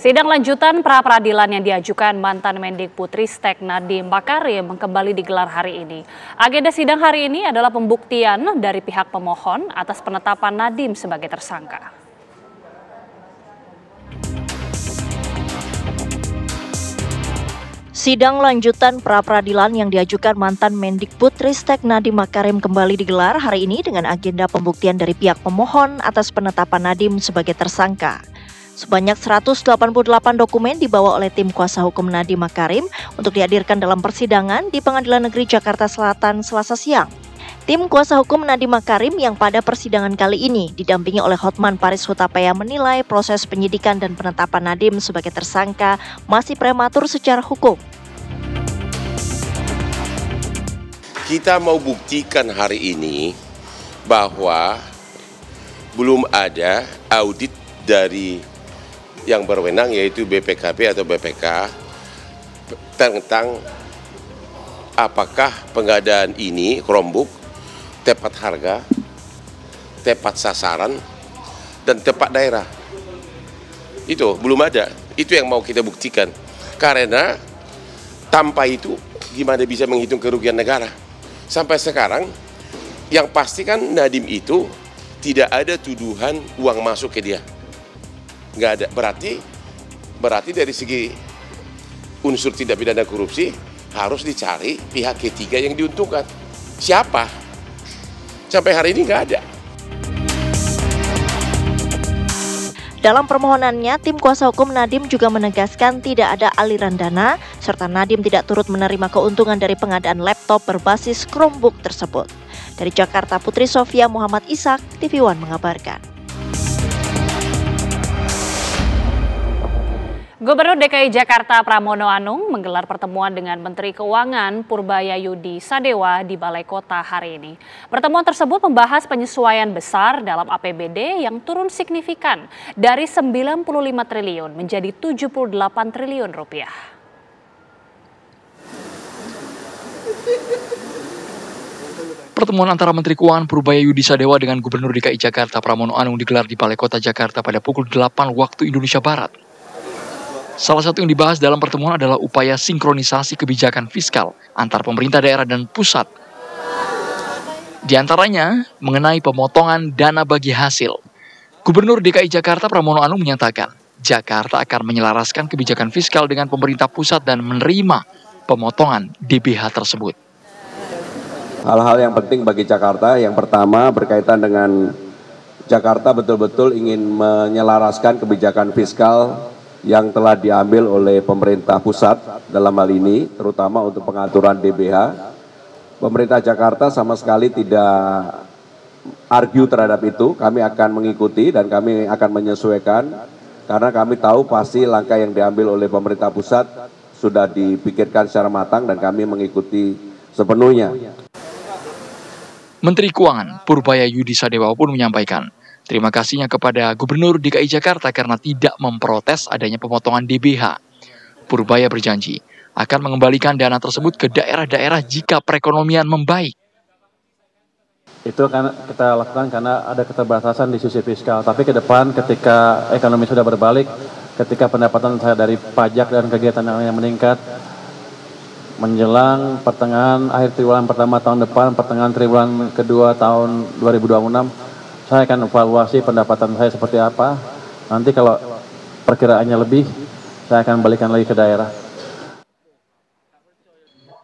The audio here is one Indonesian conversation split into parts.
Sidang lanjutan pra-peradilan yang diajukan mantan Mendikbudristek Nadiem Makarim kembali digelar hari ini. Agenda sidang hari ini adalah pembuktian dari pihak pemohon atas penetapan Nadiem sebagai tersangka. Sidang lanjutan pra-peradilan yang diajukan mantan Mendikbudristek Nadiem Makarim kembali digelar hari ini dengan agenda pembuktian dari pihak pemohon atas penetapan Nadiem sebagai tersangka. Sebanyak 188 dokumen dibawa oleh tim kuasa hukum Nadiem Makarim untuk dihadirkan dalam persidangan di Pengadilan Negeri Jakarta Selatan Selasa siang. Tim kuasa hukum Nadiem Makarim yang pada persidangan kali ini didampingi oleh Hotman Paris Hutapea menilai proses penyidikan dan penetapan Nadiem sebagai tersangka masih prematur secara hukum. Kita mau buktikan hari ini bahwa belum ada audit dari yang berwenang yaitu BPKP atau BPK tentang apakah pengadaan ini Chromebook tepat harga, tepat sasaran, dan tepat daerah. Itu belum ada. Itu yang mau kita buktikan. Karena tanpa itu gimana bisa menghitung kerugian negara? Sampai sekarang yang pasti kan Nadiem itu tidak ada tuduhan uang masuk ke dia. Nggak ada. Berarti dari segi unsur tindak pidana korupsi harus dicari pihak ketiga yang diuntungkan. Siapa? Sampai hari ini nggak ada. Dalam permohonannya, tim kuasa hukum Nadiem juga menegaskan tidak ada aliran dana, serta Nadiem tidak turut menerima keuntungan dari pengadaan laptop berbasis Chromebook tersebut. Dari Jakarta, Putri Sofia Muhammad Ishak, TV One mengabarkan. Gubernur DKI Jakarta Pramono Anung menggelar pertemuan dengan Menteri Keuangan Purbayayudi Sadewa di Balai Kota hari ini. Pertemuan tersebut membahas penyesuaian besar dalam APBD yang turun signifikan dari 95 triliun menjadi 78 triliun rupiah. Pertemuan antara Menteri Keuangan Purbayayudi Sadewa dengan Gubernur DKI Jakarta Pramono Anung digelar di Balai Kota Jakarta pada pukul 8 waktu Indonesia Barat. Salah satu yang dibahas dalam pertemuan adalah upaya sinkronisasi kebijakan fiskal antar pemerintah daerah dan pusat. Di antaranya mengenai pemotongan dana bagi hasil. Gubernur DKI Jakarta Pramono Anung menyatakan, Jakarta akan menyelaraskan kebijakan fiskal dengan pemerintah pusat dan menerima pemotongan DBH tersebut. Hal-hal yang penting bagi Jakarta, yang pertama berkaitan dengan Jakarta betul-betul ingin menyelaraskan kebijakan fiskal yang telah diambil oleh pemerintah pusat dalam hal ini, terutama untuk pengaturan DBH. Pemerintah Jakarta sama sekali tidak argue terhadap itu, kami akan mengikuti dan kami akan menyesuaikan, karena kami tahu pasti langkah yang diambil oleh pemerintah pusat sudah dipikirkan secara matang dan kami mengikuti sepenuhnya. Menteri Keuangan Purbayayudi Sadewa pun menyampaikan terima kasihnya kepada Gubernur DKI Jakarta karena tidak memprotes adanya pemotongan DBH. Purbaya berjanji akan mengembalikan dana tersebut ke daerah-daerah jika perekonomian membaik. Itu akan kita lakukan karena ada keterbatasan di sisi fiskal. Tapi ke depan ketika ekonomi sudah berbalik, ketika pendapatan saya dari pajak dan kegiatan yang meningkat, menjelang pertengahan akhir triwulan pertama tahun depan, pertengahan triwulan kedua tahun 2026, saya akan evaluasi pendapatan saya seperti apa. Nanti kalau perkiraannya lebih, saya akan balikan lagi ke daerah.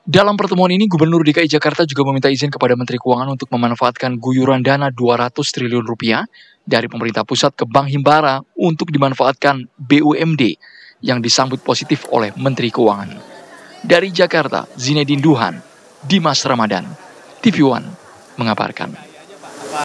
Dalam pertemuan ini, Gubernur DKI Jakarta juga meminta izin kepada Menteri Keuangan untuk memanfaatkan guyuran dana 200 triliun rupiah dari pemerintah pusat ke Bank Himbara untuk dimanfaatkan BUMD yang disambut positif oleh Menteri Keuangan. Dari Jakarta, Zinedine Duhan, Dimas Ramadan, TV One mengabarkan.